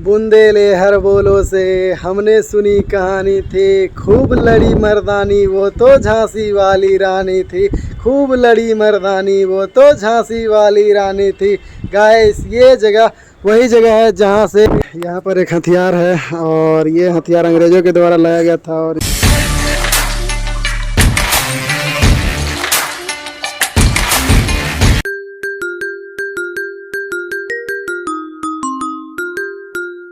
बुंदेले हर बोलों से हमने सुनी कहानी थी, खूब लड़ी मर्दानी वो तो झांसी वाली रानी थी, खूब लड़ी मर्दानी वो तो झांसी वाली रानी थी। गाइस ये जगह वही जगह है जहाँ से यहाँ पर एक हथियार है और ये हथियार अंग्रेज़ों के द्वारा लाया गया था। और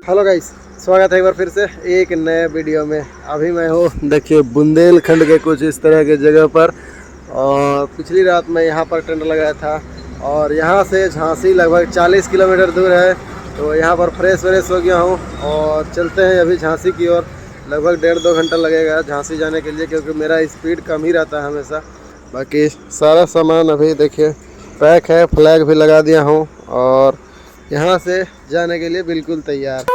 हेलो गाइस, स्वागत है एक बार फिर से एक नए वीडियो में। अभी मैं हूँ देखिए बुंदेलखंड के कुछ इस तरह के जगह पर, और पिछली रात मैं यहाँ पर टेंट लगाया था और यहाँ से झांसी लगभग 40 किलोमीटर दूर है। तो यहाँ पर फ्रेश हो गया हूँ और चलते हैं अभी झांसी की ओर। लगभग 1.5-2 घंटा लगेगा झांसी जाने के लिए, क्योंकि मेरा स्पीड कम ही रहता है हमेशा। बाकी सारा सामान अभी देखिए पैक है, फ्लैग भी लगा दिया हूँ और यहाँ से जाने के लिए बिल्कुल तैयार।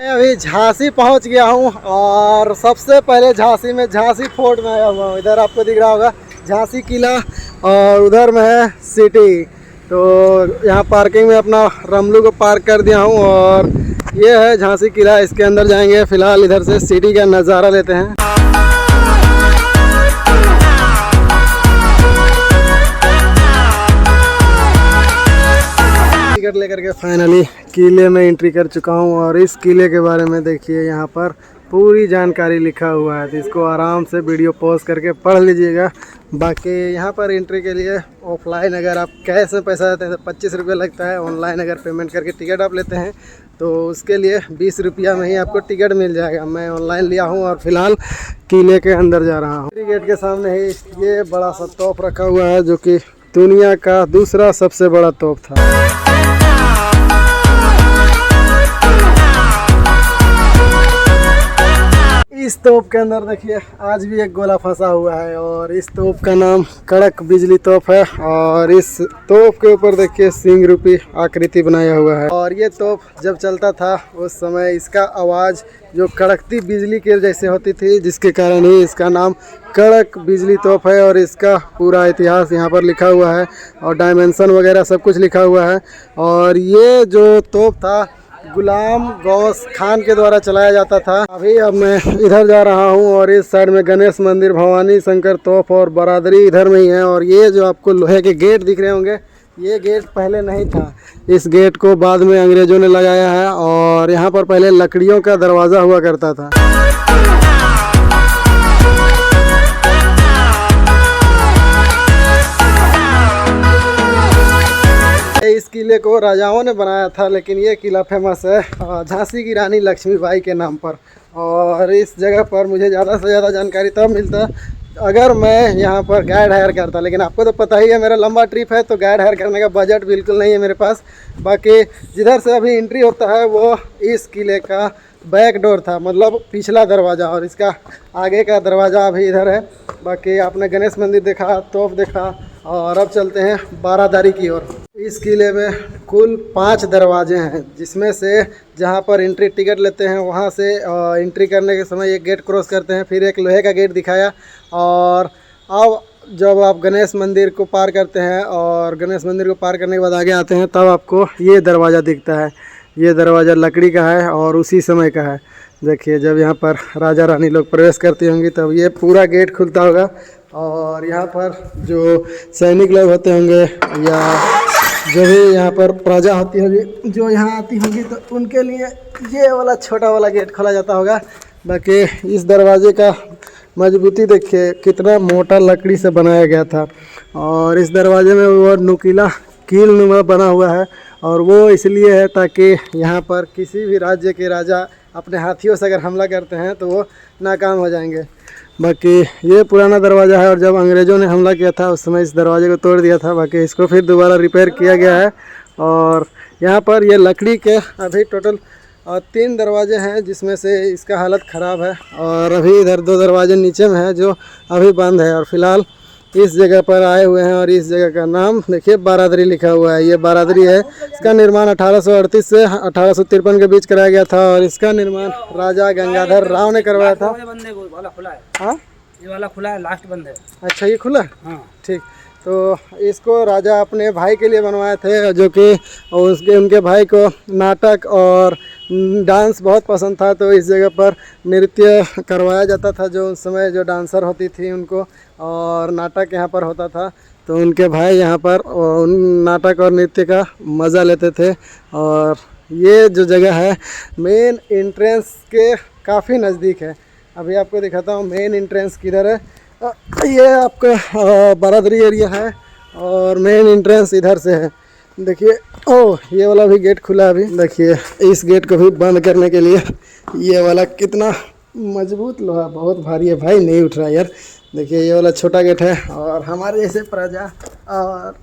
अभी झांसी पहुंच गया हूं और सबसे पहले झांसी में झांसी फोर्ट में आया हुआ हूं। इधर आपको दिख रहा होगा झांसी किला और उधर में है सिटी। तो यहाँ पार्किंग में अपना रमलू को पार्क कर दिया हूँ और ये है झांसी किला। इसके अंदर जाएंगे। फिलहाल इधर से सिटी का नज़ारा लेते हैं। टिकट लेकर के फाइनली किले में एंट्री कर चुका हूँ और इस किले के बारे में देखिए यहाँ पर पूरी जानकारी लिखा हुआ है, तो इसको आराम से वीडियो पॉज करके पढ़ लीजिएगा। बाकी यहाँ पर एंट्री के लिए ऑफलाइन अगर आप कैश में पैसा देते हैं तो 25 रुपये लगता है। ऑनलाइन अगर पेमेंट करके टिकट आप लेते हैं तो उसके लिए 20 रुपया में ही आपको टिकट मिल जाएगा। मैं ऑनलाइन लिया हूँ और फिलहाल किले के अंदर जा रहा हूँ। गेट के सामने ही ये बड़ा सा तोप रखा हुआ है, जो कि दुनिया का दूसरा सबसे बड़ा तोप था। इस तोप के अंदर देखिए आज भी एक गोला फंसा हुआ है और इस तोप का नाम कड़क बिजली तोप है। और इस तोप के ऊपर देखिए सिंह रूपी आकृति बनाया हुआ है। और ये तोप जब चलता था उस समय इसका आवाज़ जो कड़कती बिजली के जैसे होती थी, जिसके कारण ही इसका नाम कड़क बिजली तोप है। और इसका पूरा इतिहास यहाँ पर लिखा हुआ है और डायमेंशन वगैरह सब कुछ लिखा हुआ है। और ये जो तोप था गुलाम गौस खान के द्वारा चलाया जाता था। अब मैं इधर जा रहा हूँ और इस साइड में गणेश मंदिर, भवानी शंकर तोप और बरादरी इधर में ही है। और ये जो आपको लोहे के गेट दिख रहे होंगे, ये गेट पहले नहीं था। इस गेट को बाद में अंग्रेज़ों ने लगाया है और यहाँ पर पहले लकड़ियों का दरवाज़ा हुआ करता था। इस किले को राजाओं ने बनाया था, लेकिन ये किला फेमस है झांसी की रानी लक्ष्मीबाई के नाम पर। और इस जगह पर मुझे ज़्यादा से ज़्यादा जानकारी तब मिलता अगर मैं यहाँ पर गाइड हायर करता, लेकिन आपको तो पता ही है मेरा लंबा ट्रिप है तो गाइड हायर करने का बजट बिल्कुल नहीं है मेरे पास। बाकी जिधर से अभी एंट्री होता है वो इस किले का बैक डोर था, मतलब पिछला दरवाज़ा, और इसका आगे का दरवाज़ा अभी इधर है। बाकी आपने गणेश मंदिर देखा, तोप देखा, और अब चलते हैं बारादारी की ओर। इस किले में कुल 5 दरवाजे हैं, जिसमें से जहां पर एंट्री टिकट लेते हैं वहां से एंट्री करने के समय एक गेट क्रॉस करते हैं, फिर एक लोहे का गेट दिखाया। और अब जब आप गणेश मंदिर को पार करते हैं और गणेश मंदिर को पार करने के बाद आगे आते हैं, तब आपको ये दरवाज़ा दिखता है। ये दरवाज़ा लकड़ी का है और उसी समय का है। देखिए जब यहाँ पर राजा रानी लोग प्रवेश करती होंगी तब ये पूरा गेट खुलता होगा। और यहाँ पर जो सैनिक लोग होते होंगे या जो भी यहाँ पर प्रजा होती होगी जो यहाँ आती होगी, तो उनके लिए ये वाला छोटा वाला गेट खोला जाता होगा। बाकी इस दरवाजे का मजबूती देखिए कितना मोटा लकड़ी से बनाया गया था। और इस दरवाजे में वो नुकीला कील नुमा बना हुआ है, और वो इसलिए है ताकि यहाँ पर किसी भी राज्य के राजा अपने हाथियों से अगर हमला करते हैं तो वो नाकाम हो जाएंगे। बाकी ये पुराना दरवाज़ा है और जब अंग्रेज़ों ने हमला किया था उस समय इस दरवाजे को तोड़ दिया था। बाकी इसको फिर दोबारा रिपेयर किया गया है। और यहाँ पर ये लकड़ी के अभी टोटल 3 दरवाजे हैं, जिसमें से इसका हालत ख़राब है। और अभी इधर 2 दरवाजे नीचे में है जो अभी बंद है। और फिलहाल इस जगह पर आए हुए हैं और इस जगह का नाम देखिए बारादरी लिखा हुआ है। ये बारादरी है। इसका निर्माण 1838 से 1853 के बीच कराया गया था और इसका निर्माण राजा गंगाधर राव ने करवाया था। हाँ, ये वाला खुला है, लास्ट बंद है। अच्छा, ये खुला? हाँ ठीक। तो इसको राजा अपने भाई के लिए बनवाए थे, जो कि उनके भाई को नाटक और डांस बहुत पसंद था, तो इस जगह पर नृत्य करवाया जाता था। जो उस समय जो डांसर होती थी उनको, और नाटक यहाँ पर होता था, तो उनके भाई यहाँ पर उन नाटक और नृत्य का मज़ा लेते थे। और ये जो जगह है मेन एंट्रेंस के काफ़ी नज़दीक है। अभी आपको दिखाता हूँ मेन एंट्रेंस किधर है। ये आपका बारादरी एरिया है और मेन एंट्रेंस इधर से है। देखिए, ओह, ये वाला भी गेट खुला है अभी। देखिए, इस गेट को भी बंद करने के लिए ये वाला कितना मजबूत लोहा, बहुत भारी है भाई, नहीं उठ रहा यार। देखिए, ये वाला छोटा गेट है और हमारे जैसे प्रजा और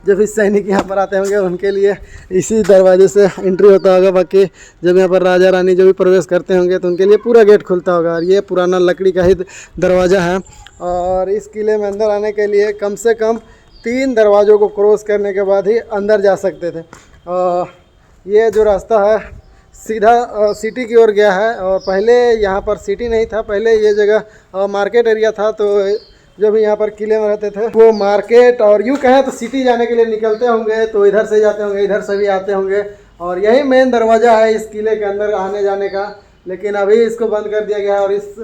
जो भी सैनिक यहाँ पर आते होंगे उनके लिए इसी दरवाजे से एंट्री होता होगा। बाकी जब यहाँ पर राजा रानी जो भी प्रवेश करते होंगे तो उनके लिए पूरा गेट खुलता होगा। और ये पुराना लकड़ी का ही दरवाज़ा है। और इस किले में अंदर आने के लिए कम से कम 3 दरवाज़ों को क्रॉस करने के बाद ही अंदर जा सकते थे। ये जो रास्ता है सीधा सिटी की ओर गया है। और पहले यहाँ पर सिटी नहीं था, पहले ये जगह मार्केट एरिया था। तो जो भी यहाँ पर किले में रहते थे वो मार्केट और यूँ कहें तो सिटी जाने के लिए निकलते होंगे, तो इधर से जाते होंगे, इधर से भी आते होंगे। और यही मेन दरवाज़ा है इस किले के अंदर आने जाने का। लेकिन अभी इसको बंद कर दिया गया है। और इस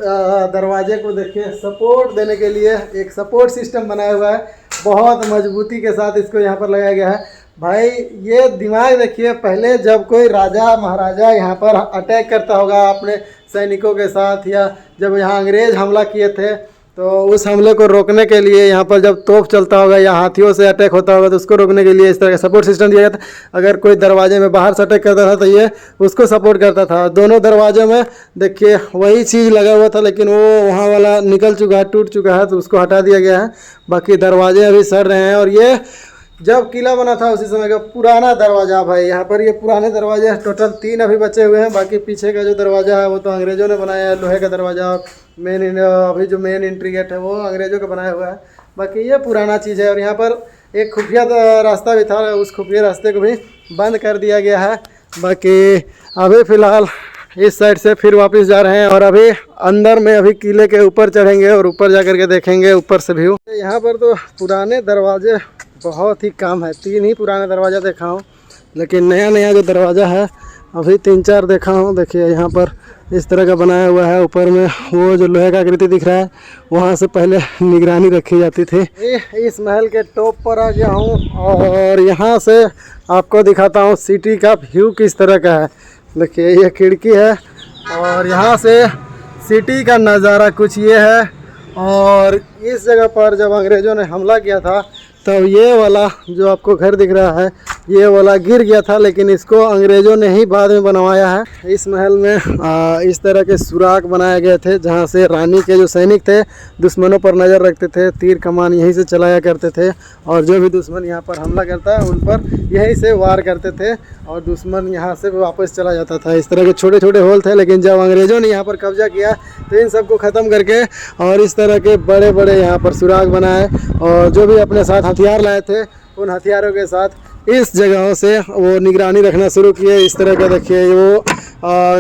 दरवाजे को देखिए, सपोर्ट देने के लिए एक सपोर्ट सिस्टम बनाया हुआ है, बहुत मजबूती के साथ इसको यहाँ पर लगाया गया है। भाई, ये दिमाग देखिए, पहले जब कोई राजा महाराजा यहाँ पर अटैक करता होगा अपने सैनिकों के साथ, या जब यहाँ अंग्रेज़ हमला किए थे, तो उस हमले को रोकने के लिए यहाँ पर जब तोप चलता होगा या हाथियों से अटैक होता होगा तो उसको रोकने के लिए इस तरह का सपोर्ट सिस्टम दिया जाता। अगर कोई दरवाजे में बाहर से अटैक करता था तो ये उसको सपोर्ट करता था। दोनों दरवाज़ों में देखिए वही चीज़ लगा हुआ था, लेकिन वो वहाँ वाला निकल चुका है, टूट चुका है, तो उसको हटा दिया गया है। बाकी दरवाजे अभी सड़ रहे हैं। और ये जब किला बना था उसी समय का पुराना दरवाज़ा भाई। यहाँ पर ये पुराने दरवाजे टोटल 3 अभी बचे हुए हैं। बाकी पीछे का जो दरवाज़ा है वो तो अंग्रेज़ों ने बनाया है, लोहे का दरवाज़ा। और अभी जो मेन एंट्री गेट है वो अंग्रेज़ों का बनाया हुआ है। बाकी ये पुराना चीज़ है। और यहाँ पर एक खुफिया रास्ता भी था, उस खुफिया रास्ते को भी बंद कर दिया गया है। बाकी अभी फ़िलहाल इस साइड से फिर वापस जा रहे हैं और अभी अंदर में अभी किले के ऊपर चढ़ेंगे और ऊपर जा कर के देखेंगे ऊपर से व्यू। यहाँ पर तो पुराने दरवाजे बहुत ही कम है, 3 ही पुराने दरवाज़ा देखा हूँ, लेकिन नया नया जो दरवाज़ा है अभी 3-4 देखा हूँ। देखिए, यहाँ पर इस तरह का बनाया हुआ है। ऊपर में वो जो लोहे का आकृति दिख रहा है वहाँ से पहले निगरानी रखी जाती थी। इस महल के टॉप पर आ गया हूँ और यहाँ से आपको दिखाता हूँ सिटी का व्यू किस तरह का है। देखिए, ये खिड़की है और यहाँ से सिटी का नज़ारा कुछ ये है। और इस जगह पर जब अंग्रेज़ों ने हमला किया था तब ये वाला जो आपको घर दिख रहा है ये वाला गिर गया था, लेकिन इसको अंग्रेज़ों ने ही बाद में बनवाया है। इस महल में इस तरह के सुराग बनाए गए थे जहाँ से रानी के जो सैनिक थे दुश्मनों पर नज़र रखते थे, तीर कमान यहीं से चलाया करते थे। और जो भी दुश्मन यहाँ पर हमला करता है उन पर यहीं से वार करते थे और दुश्मन यहाँ से वापस चला जाता था। इस तरह के छोटे छोटे होल थे, लेकिन जब अंग्रेज़ों ने यहाँ पर कब्जा किया तो इन सबको ख़त्म करके और इस तरह के बड़े बड़े यहाँ पर सुराग बनाए और जो भी अपने साथ हथियार लाए थे उन हथियारों के साथ इस जगहों से वो निगरानी रखना शुरू किए। इस तरह का देखिए वो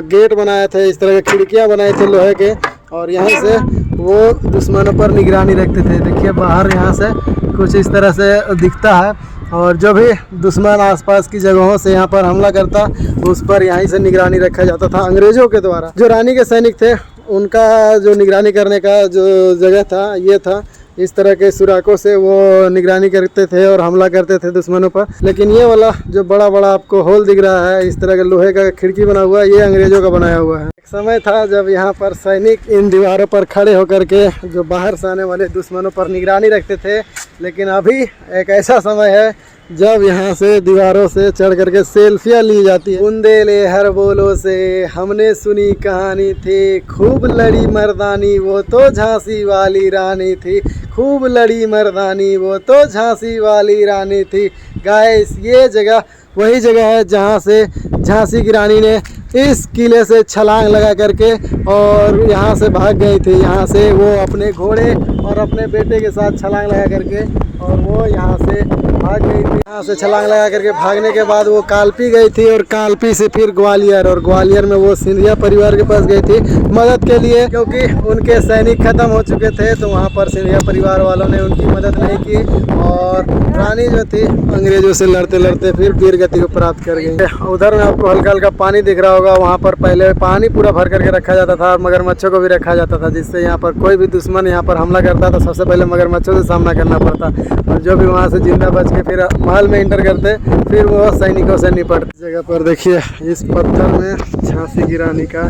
गेट बनाए थे, इस तरह की खिड़कियाँ बनाए थे लोहे के, और यहाँ से वो दुश्मनों पर निगरानी रखते थे। देखिए, बाहर यहाँ से कुछ इस तरह से दिखता है। और जो भी दुश्मन आसपास की जगहों से यहाँ पर हमला करता उस पर यहीं से निगरानी रखा जाता था अंग्रेज़ों के द्वारा। जो रानी के सैनिक थे उनका जो निगरानी करने का जो जगह था ये था। इस तरह के सुराखों से वो निगरानी करते थे और हमला करते थे दुश्मनों पर। लेकिन ये वाला जो बड़ा बड़ा आपको होल दिख रहा है, इस तरह का लोहे का खिड़की बना हुआ है, ये अंग्रेज़ों का बनाया हुआ है। एक समय था जब यहाँ पर सैनिक इन दीवारों पर खड़े होकर के जो बाहर से आने वाले दुश्मनों पर निगरानी रखते थे। लेकिन अभी एक ऐसा समय है जब यहाँ से दीवारों से चढ़ करके सेल्फियाँ ली जाती है। बुंदेले हर बोलो से हमने सुनी कहानी थी, खूब लड़ी मर्दानी वो तो झांसी वाली रानी थी, खूब लड़ी मर्दानी वो तो झांसी वाली रानी थी। गाइस, ये जगह वही जगह है जहाँ से झांसी की रानी ने इस किले से छलांग लगा करके और यहाँ से भाग गई थी। यहाँ से वो अपने घोड़े और अपने बेटे के साथ छलांग लगा करके और वो यहाँ से भाग गई थी। यहाँ से छलांग लगा करके भागने के बाद वो कालपी गई थी और कालपी से फिर ग्वालियर, और ग्वालियर में वो सिंधिया परिवार के पास गई थी मदद के लिए, क्योंकि उनके सैनिक खत्म हो चुके थे। तो वहाँ पर सिंधिया परिवार वालों ने उनकी मदद नहीं की और रानी जो थी अंग्रेजों से लड़ते लड़ते फिर वीर गति को प्राप्त कर गई। उधर में आपको हल्का हल्का पानी दिख रहा होगा। वहाँ पर पहले पानी पूरा भर करके रखा जाता था और मगरमच्छों को भी रखा जाता था, जिससे यहाँ पर कोई भी दुश्मन यहाँ पर हमला करता तो सबसे पहले मगरमच्छों से सामना करना पड़ता, और जो भी वहाँ से जिंदा बच के फिर महल में इंटर करते फिर वो सैनिकों से निपटते। जगह पर देखिए इस पत्थर में झांसी की रानी का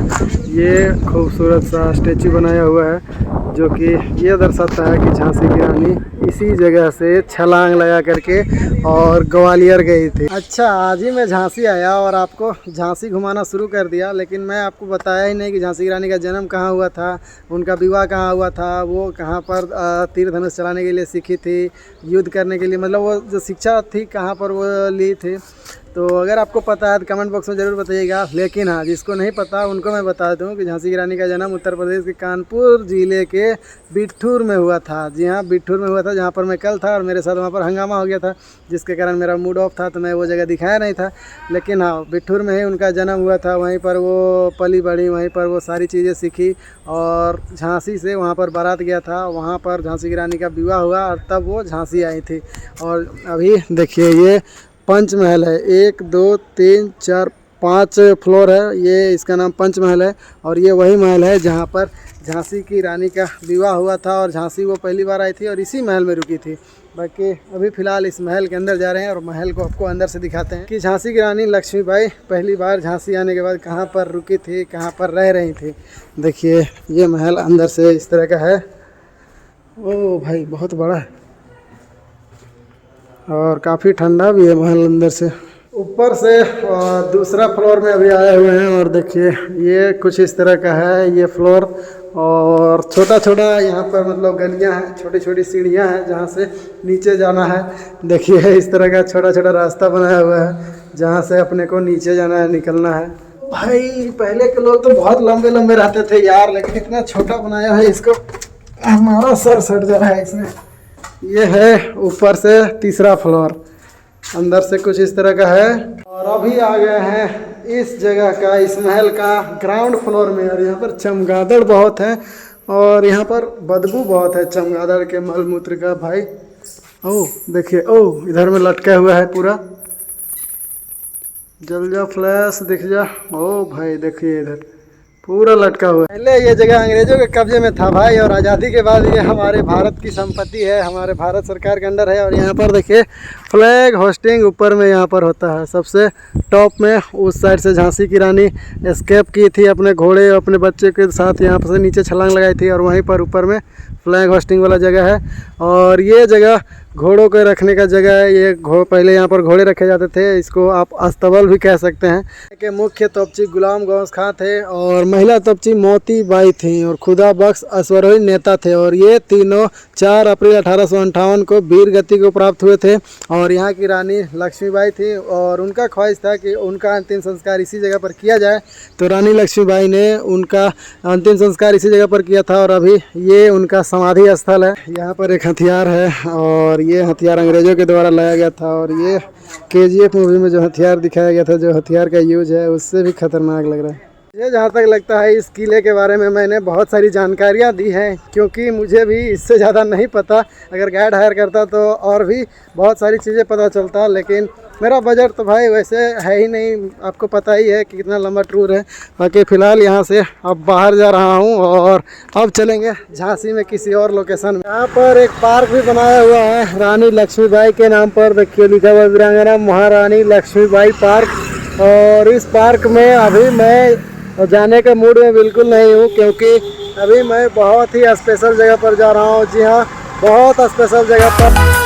ये खूबसूरत सा स्टेचू बनाया हुआ है, जो कि ये दर्शाता है कि झांसी की रानी इसी जगह से छलांग लगा करके और ग्वालियर गई थी। अच्छा, आज ही मैं झांसी आया और आपको झांसी घुमाना शुरू कर दिया, लेकिन मैं आपको बताया ही नहीं कि झांसी की रानी का जन्म कहाँ हुआ था, उनका विवाह कहाँ हुआ था, वो कहाँ पर तीर धनुष चलाने के लिए सीखी थी, युद्ध करने के लिए, मतलब वो जो शिक्षा थी कहाँ पर वो ली थी। तो अगर आपको पता है तो कमेंट बॉक्स में ज़रूर बताइएगा। लेकिन हाँ, जिसको नहीं पता उनको मैं बता दूं कि झांसी की रानी का जन्म उत्तर प्रदेश के कानपुर ज़िले के बिठूर में हुआ था। जी हाँ, बिठूर में हुआ था, जहाँ पर मैं कल था और मेरे साथ वहाँ पर हंगामा हो गया था, जिसके कारण मेरा मूड ऑफ था तो मैं वो जगह दिखाया नहीं था। लेकिन हाँ, बिठूर में ही उनका जन्म हुआ था, वहीं पर वो पली बढ़ी, वहीं पर वो सारी चीज़ें सीखी और झांसी से वहाँ पर बारात गया था, वहाँ पर झांसी की रानी का विवाह हुआ और तब वो झांसी आई थी। और अभी देखिए ये पंचमहल है, 1 2 3 4 5 फ्लोर है, ये इसका नाम पंचमहल है। और ये वही महल है जहाँ पर झांसी की रानी का विवाह हुआ था और झांसी वो पहली बार आई थी और इसी महल में रुकी थी। बाकी अभी फ़िलहाल इस महल के अंदर जा रहे हैं और महल को आपको अंदर से दिखाते हैं कि झांसी की रानी लक्ष्मीबाई पहली बार झांसी आने के बाद कहाँ पर रुकी थी, कहाँ पर रह रही थी। देखिए ये महल अंदर से इस तरह का है। ओ भाई, बहुत बड़ा है और काफ़ी ठंडा भी है महल अंदर से। ऊपर से दूसरा फ्लोर में अभी आए हुए हैं और देखिए ये कुछ इस तरह का है ये फ्लोर, और छोटा छोटा यहाँ पर मतलब गलियाँ हैं, छोटी छोटी सीढ़ियाँ हैं जहाँ से नीचे जाना है। देखिए इस तरह का छोटा छोटा रास्ता बनाया हुआ है जहाँ से अपने को नीचे जाना है, निकलना है। भाई पहले के लोग तो बहुत लंबे लंबे रहते थे यार, लेकिन इतना छोटा बनाया है इसको, हमारा सर सट जा रहा है इसमें। ये है ऊपर से तीसरा फ्लोर, अंदर से कुछ इस तरह का है। और अभी आ गए हैं इस जगह का, इस महल का ग्राउंड फ्लोर में। और यहाँ पर चमगादड़ बहुत है और यहाँ पर बदबू बहुत है चमगादड़ के मल मूत्र का। भाई ओह देखिए, ओह इधर में लटका हुआ है पूरा, जल जा फ्लैश दिख जा। ओ भाई देखिए इधर पूरा लटका हुआ है। पहले ये जगह अंग्रेजों के कब्जे में था भाई, और आज़ादी के बाद ये हमारे भारत की संपत्ति है, हमारे भारत सरकार के अंडर है। और यहाँ पर देखिए फ्लैग होस्टिंग ऊपर में यहाँ पर होता है सबसे टॉप में। उस साइड से झांसी की रानी एस्केप की थी अपने घोड़े और अपने बच्चे के साथ, यहाँ पर से नीचे छलांग लगाई थी और वहीं पर ऊपर में फ्लैग होस्टिंग वाला जगह है। और ये जगह घोड़ों के रखने का जगह है। ये पहले यहाँ पर घोड़े रखे जाते थे, इसको आप अस्तबल भी कह सकते हैं। के मुख्य तोपची गुलाम गौस खां थे और महिला तोपची मोती बाई थी और खुदा बख्श अश्वरोही नेता थे। और ये तीनों 4 अप्रैल 1858 को वीर गति को प्राप्त हुए थे। और यहाँ की रानी लक्ष्मीबाई थी और उनका ख्वाहिश था कि उनका अंतिम संस्कार इसी जगह पर किया जाए। तो रानी लक्ष्मीबाई ने उनका अंतिम संस्कार इसी जगह पर किया था और अभी ये उनका समाधि स्थल है। यहाँ पर एक हथियार है और ये हथियार अंग्रेजों के द्वारा लाया गया था। और ये KGF मूवी में जो हथियार दिखाया गया था, जो हथियार का यूज है, उससे भी खतरनाक लग रहा है। मुझे जहाँ तक लगता है इस किले के बारे में मैंने बहुत सारी जानकारियाँ दी हैं, क्योंकि मुझे भी इससे ज़्यादा नहीं पता। अगर गाइड हायर करता तो और भी बहुत सारी चीज़ें पता चलता, लेकिन मेरा बजट तो भाई वैसे है ही नहीं, आपको पता ही है कि कितना लंबा टूर है। बाकी फ़िलहाल यहाँ से अब बाहर जा रहा हूँ और अब चलेंगे झांसी में किसी और लोकेशन में। यहाँ पर एक पार्क भी बनाया हुआ है रानी लक्ष्मीबाई के नाम पर, देखिए लिखा हुआ वीरांगना महारानी लक्ष्मीबाई पार्क। और इस पार्क में अभी मैं जाने के मूड में बिल्कुल नहीं हूँ, क्योंकि अभी मैं बहुत ही स्पेशल जगह पर जा रहा हूँ। जी हाँ, बहुत स्पेशल जगह पर।